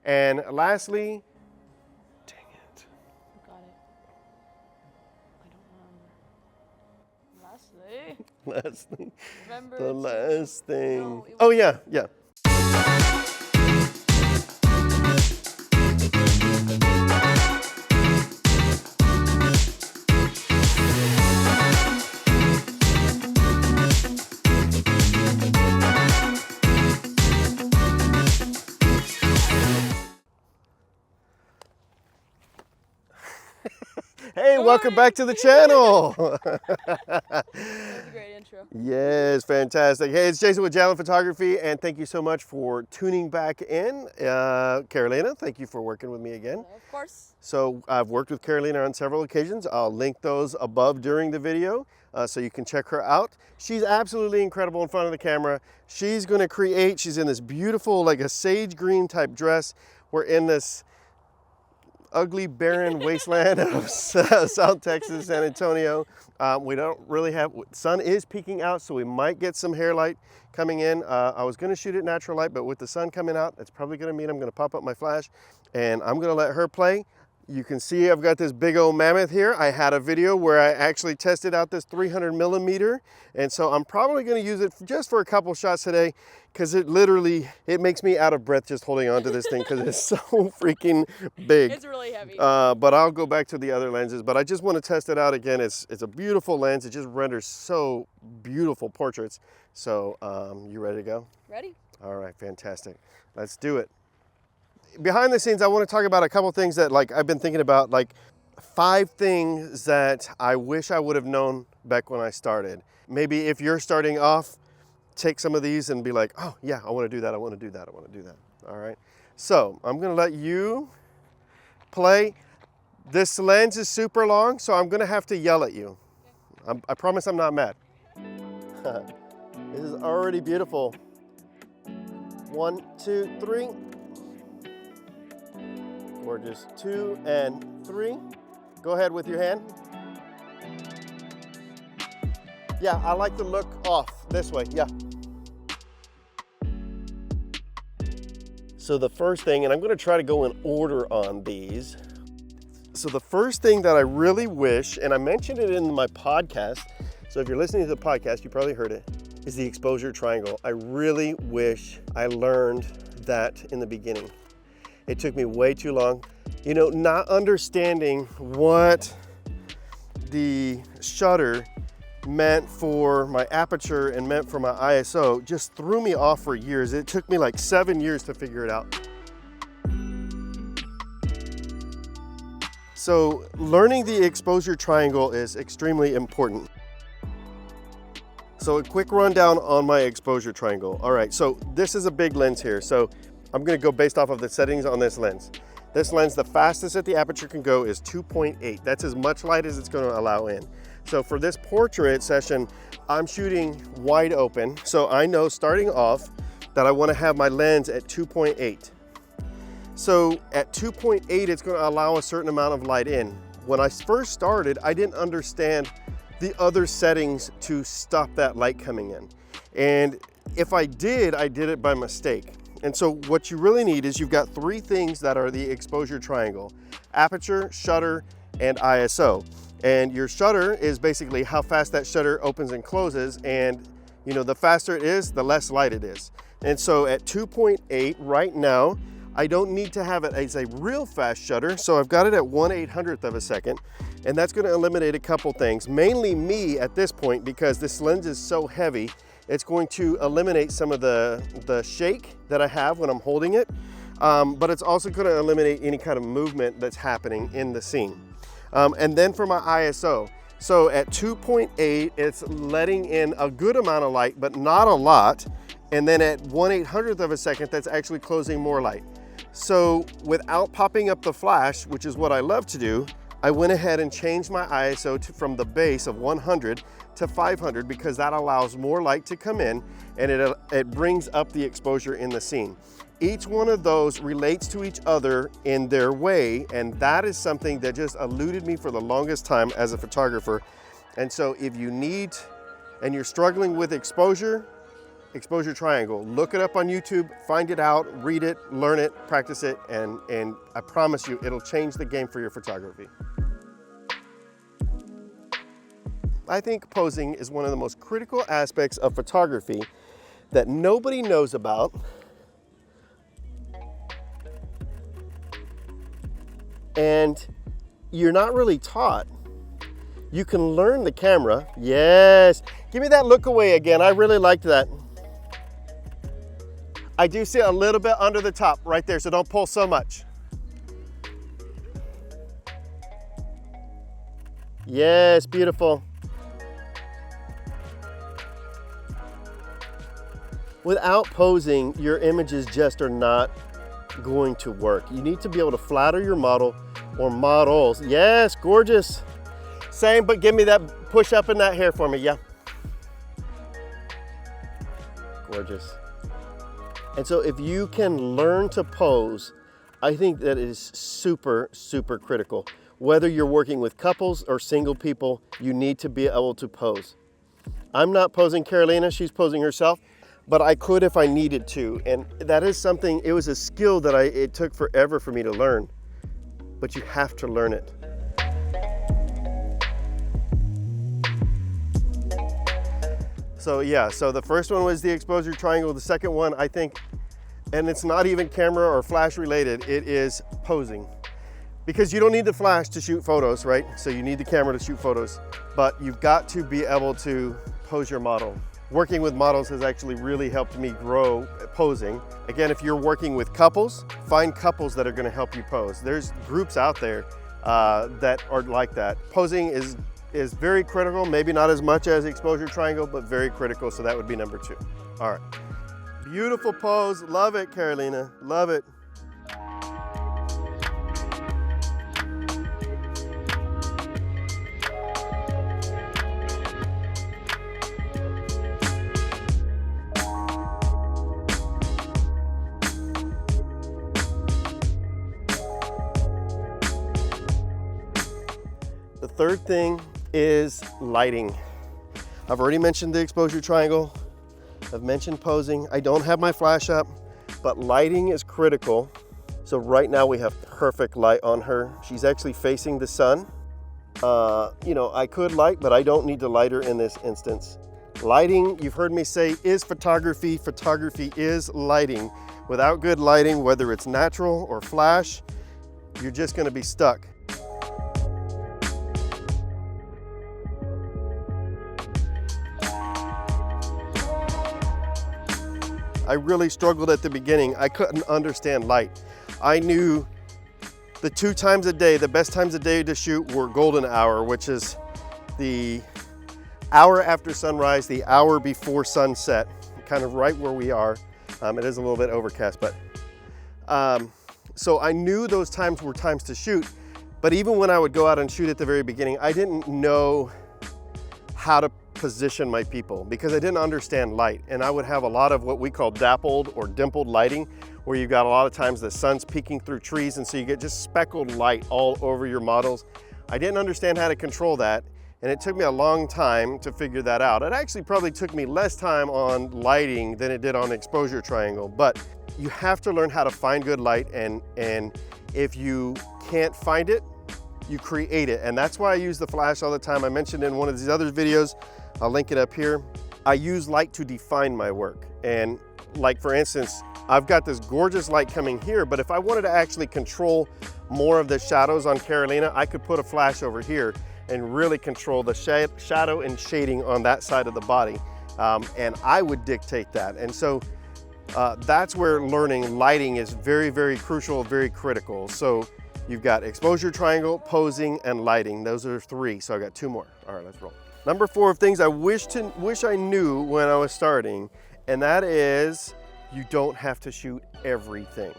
And lastly, dang it. Got it. I don't remember. Lastly. Lastly, Remember the to- last thing. No, it Oh was- yeah. Hey, welcome back to the channel. That was a great intro. Yes, fantastic. Hey, it's Jason with Jalen Photography, and thank you so much for tuning back in. Carolina, thank you for working with me again. Of course. So I've worked with Carolina on several occasions. I'll link those above during the video so you can check her out. She's absolutely incredible in front of the camera. She's going to create, she's in this beautiful, like a sage green type dress. We're in this ugly, barren wasteland of South Texas, San Antonio. We don't really have, sun is peeking out, so we might get some hair light coming in. I was gonna shoot it natural light, but with the sun coming out, it's probably gonna mean I'm gonna pop up my flash and I'm gonna let her play. You can see I've got this big old mammoth here. I had a video where I actually tested out this 300 millimeter. And so I'm probably gonna use it just for a couple shots today because it makes me out of breath just holding on to this thing because it's so freaking big. It's really heavy. But I'll go back to the other lenses. But I just wanna test it out again. It's a beautiful lens. It just renders so beautiful portraits. So you ready to go? Ready? All right, fantastic. Let's do it. Behind the scenes, I want to talk about a couple things that I've been thinking about, 5 things that I wish I would have known back when I started. Maybe if you're starting off, take some of these and be like, oh yeah, I want to do that, I want to do that, I want to do that. All right. So I'm going to let you play. This lens is super long, so I'm going to have to yell at you. I promise I'm not mad. This is already beautiful. 1, 2, 3. Gorgeous. 2 and 3. Go ahead with your hand. Yeah, I like to look off this way. Yeah. So the first thing, and I'm going to try to go in order on these. So the first thing that I really wish, and I mentioned it in my podcast, so if you're listening to the podcast, you probably heard it, is the exposure triangle. I really wish I learned that in the beginning. It took me way too long. You know, not understanding what the shutter meant for my aperture and meant for my ISO just threw me off for years. It took me like 7 years to figure it out. So learning the exposure triangle is extremely important. So a quick rundown on my exposure triangle. All right, so this is a big lens here. So I'm gonna go based off of the settings on this lens. This lens, the fastest that the aperture can go is 2.8. That's as much light as it's gonna allow in. So for this portrait session, I'm shooting wide open. So I know starting off that I wanna have my lens at 2.8. So at 2.8, it's gonna allow a certain amount of light in. When I first started, I didn't understand the other settings to stop that light coming in. And if I did it by mistake. And so what you really need is you've got 3 things that are the exposure triangle: aperture, shutter, and ISO. And your shutter is basically how fast that shutter opens and closes. And you know, the faster it is, the less light it is. And so at 2.8 right now, I don't need to have it as a real fast shutter. So I've got it at 1/800th of a second. And that's gonna eliminate a couple things, mainly me at this point, because this lens is so heavy. It's going to eliminate some of the shake that I have when I'm holding it, but it's also going to eliminate any kind of movement that's happening in the scene. And then for my ISO, so at 2.8, it's letting in a good amount of light, but not a lot. And then at 1/800th of a second, that's actually closing more light. So without popping up the flash, which is what I love to do, I went ahead and changed my ISO from the base of 100 to 500 because that allows more light to come in and it brings up the exposure in the scene. Each one of those relates to each other in their way, and that is something that just eluded me for the longest time as a photographer. And so if you need and you're struggling with exposure, exposure triangle. Look it up on YouTube, find it out, read it, learn it, practice it, and I promise you, it'll change the game for your photography. I think posing is one of the most critical aspects of photography that nobody knows about. And you're not really taught. You can learn the camera. Yes, give me that look away again. I really liked that. I do see a little bit under the top right there, so don't pull so much. Yes, beautiful. Without posing, your images just are not going to work. You need to be able to flatter your model or models. Yes, gorgeous. Same, but give me that push up in that hair for me, yeah. Gorgeous. And so if you can learn to pose, I think that is super, super critical. Whether you're working with couples or single people, you need to be able to pose. I'm not posing Carolina, she's posing herself, but I could if I needed to. And that is something, it was a skill that it took forever for me to learn, but you have to learn it. So yeah, so the first one was the exposure triangle. The second one, I think, and it's not even camera or flash related, it is posing. Because you don't need the flash to shoot photos, right? So you need the camera to shoot photos, but you've got to be able to pose your model. Working with models has actually really helped me grow posing. Again, if you're working with couples, find couples that are gonna help you pose. There's groups out there that are like that. Posing is very critical, maybe not as much as exposure triangle, but very critical, so that would be number 2. All right, beautiful pose, love it, Carolina, love it. The third thing is lighting. I've already mentioned the exposure triangle. I've mentioned posing. I don't have my flash up, but lighting is critical. So right now we have perfect light on her. She's actually facing the sun. You know, I could light, but I don't need to light her in this instance. Lighting, you've heard me say, is photography. Photography is lighting. Without good lighting, whether it's natural or flash, you're just gonna be stuck. I really struggled at the beginning. I couldn't understand light. I knew the 2 times a day, the best times a day to shoot were golden hour, which is the hour after sunrise, the hour before sunset, kind of right where we are. It is a little bit overcast, but so I knew those times were times to shoot, but even when I would go out and shoot at the very beginning, I didn't know how to position my people because I didn't understand light, and I would have a lot of what we call dappled or dimpled lighting, where you've got a lot of times the sun's peeking through trees, and so you get just speckled light all over your models. I didn't understand how to control that, and it took me a long time to figure that out. It actually probably took me less time on lighting than it did on exposure triangle, but you have to learn how to find good light, and if you can't find it, you create it. And that's why I use the flash all the time. I mentioned in one of these other videos, I'll link it up here. I use light to define my work. And like for instance, I've got this gorgeous light coming here, but if I wanted to actually control more of the shadows on Carolina, I could put a flash over here and really control the shadow and shading on that side of the body. And I would dictate that. And so that's where learning lighting is very, very crucial, very critical. So you've got exposure triangle, posing, and lighting. Those are 3, so I got 2 more. All right, let's roll. Number 4 of things I wish I knew when I was starting, and that is you don't have to shoot everything.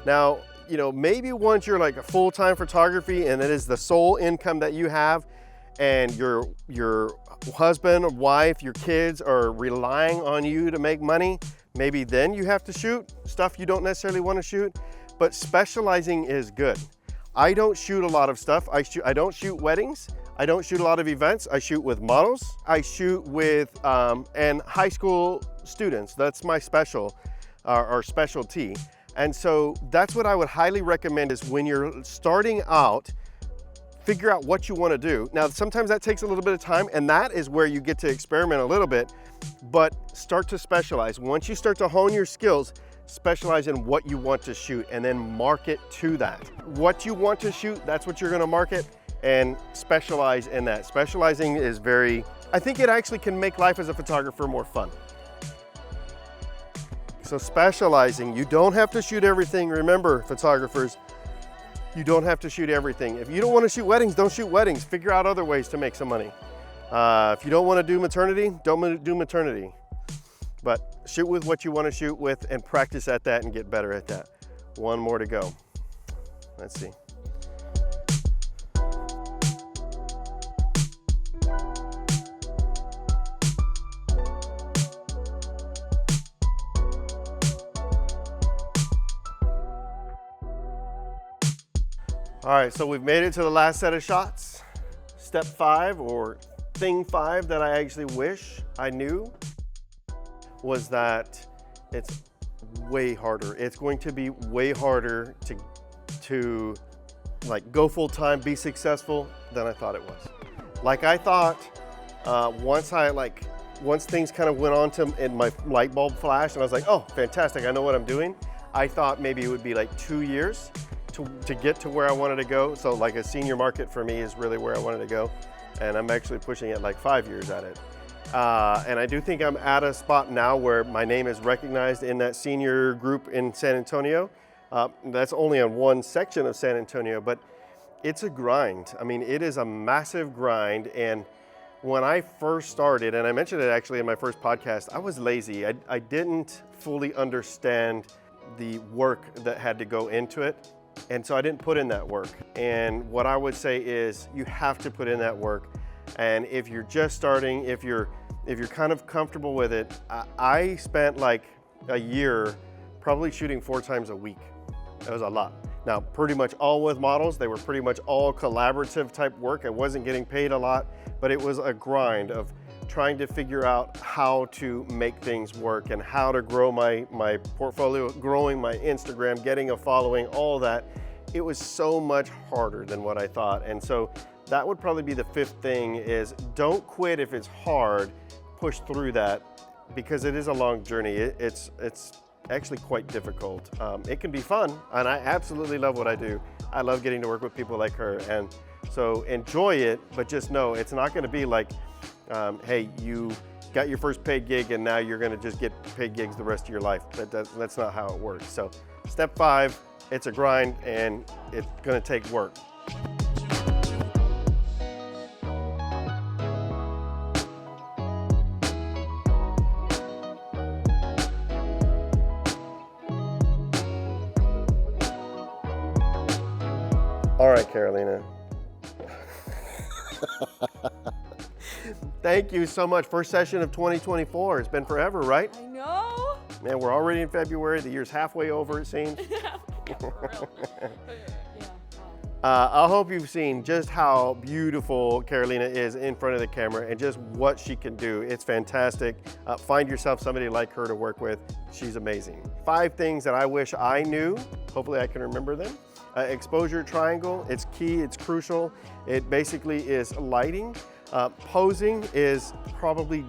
Now, you know, maybe once you're like a full-time photography and it is the sole income that you have, and your husband, wife, your kids are relying on you to make money, maybe then you have to shoot stuff you don't necessarily want to shoot, but specializing is good. I don't shoot a lot of stuff. I don't shoot weddings. I don't shoot a lot of events. I shoot with models. I shoot with and high school students. That's my our specialty. And so that's what I would highly recommend is when you're starting out, figure out what you want to do. Now, sometimes that takes a little bit of time, and that is where you get to experiment a little bit, but start to specialize. Once you start to hone your skills, specialize in what you want to shoot and then market to that. What you want to shoot, that's what you're going to market, and specialize in that. Specializing is I think it actually can make life as a photographer more fun. So specializing, you don't have to shoot everything. Remember, photographers, you don't have to shoot everything. If you don't want to shoot weddings, don't shoot weddings. Figure out other ways to make some money. If you don't want to do maternity, don't do maternity. But shoot with what you want to shoot with and practice at that and get better at that. One more to go. Let's see. All right, so we've made it to the last set of shots. Step 5, or thing 5 that I actually wish I knew, was that it's way harder. It's going to be way harder to like go full time, be successful than I thought it was. Like I thought, once things kind of went on and my light bulb flashed and I was like, oh, fantastic, I know what I'm doing. I thought maybe it would be like 2 years to get to where I wanted to go. So like a senior market for me is really where I wanted to go. And I'm actually pushing it like 5 years at it. And I do think I'm at a spot now where my name is recognized in that senior group in San Antonio. That's only on one section of San Antonio, but it's a grind. I mean, it is a massive grind. And when I first started, and I mentioned it actually in my first podcast, I was lazy. I didn't fully understand the work that had to go into it. And so I didn't put in that work. And what I would say is you have to put in that work. And if you're just starting, if you're kind of comfortable with it, I spent like a year probably shooting 4 times a week. That was a lot. Now, pretty much all with models. They were pretty much all collaborative type work. I wasn't getting paid a lot, but it was a grind of trying to figure out how to make things work and how to grow my portfolio, growing my Instagram, getting a following, all that. It was so much harder than what I thought. And so that would probably be the 5th thing is don't quit if it's hard, push through that because it is a long journey. It's actually quite difficult. It can be fun and I absolutely love what I do. I love getting to work with people like her, and so enjoy it, but just know it's not gonna be like, hey, you got your first paid gig and now you're gonna just get paid gigs the rest of your life. That's not how it works. So step 5, it's a grind and it's gonna take work. All right, Carolina. Thank you so much. First session of 2024. It's been forever, right? I know. Man, we're already in February. The year's halfway over, it seems. For real. Yeah. I hope you've seen just how beautiful Carolina is in front of the camera and just what she can do. It's fantastic. Find yourself somebody like her to work with. She's amazing. 5 things that I wish I knew. Hopefully I can remember them. Exposure triangle, it's key, it's crucial. It basically is lighting. Posing is probably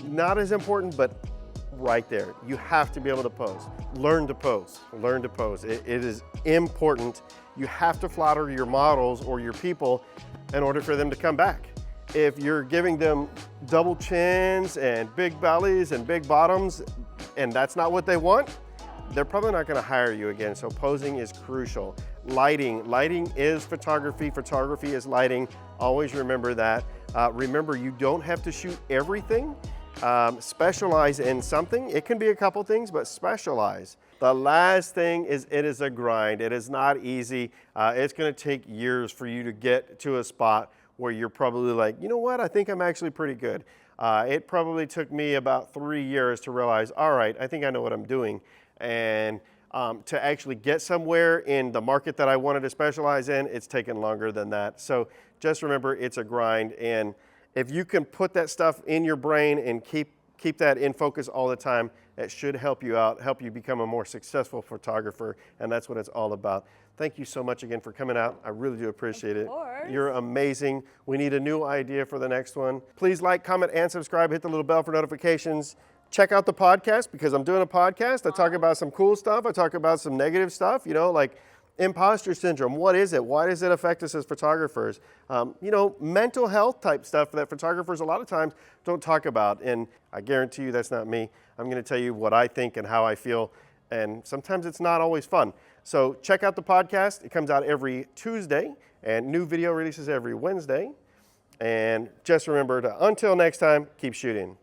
not as important, but right there. You have to be able to pose. Learn to pose, learn to pose. It is important. You have to flatter your models or your people in order for them to come back. If you're giving them double chins and big bellies and big bottoms, and that's not what they want, they're probably not gonna hire you again. So posing is crucial. Lighting is photography. Photography is lighting. Always remember that. Remember, you don't have to shoot everything. Specialize in something. It can be a couple things, but specialize. The last thing is it is a grind. It is not easy. It's gonna take years for you to get to a spot where you're probably like, you know what, I think I'm actually pretty good. It probably took me about 3 years to realize, all right, I think I know what I'm doing. And to actually get somewhere in the market that I wanted to specialize in, it's taken longer than that. So just remember, it's a grind. And if you can put that stuff in your brain and keep Keep that in focus all the time. It should help you out, help you become a more successful photographer, and that's what it's all about. Thank you so much again for coming out. I really do appreciate it. Of course. You're amazing. We need a new idea for the next one. Please like, comment, and subscribe. Hit the little bell for notifications. Check out the podcast because I'm doing a podcast. I talk about some cool stuff. I talk about some negative stuff, you know, like imposter syndrome. What is it? Why does it affect us as photographers? You know, mental health type stuff that photographers a lot of times don't talk about. And I guarantee you that's not me. I'm going to tell you what I think and how I feel. And sometimes it's not always fun. So check out the podcast. It comes out every Tuesday and new video releases every Wednesday. And just remember to, until next time, keep shooting.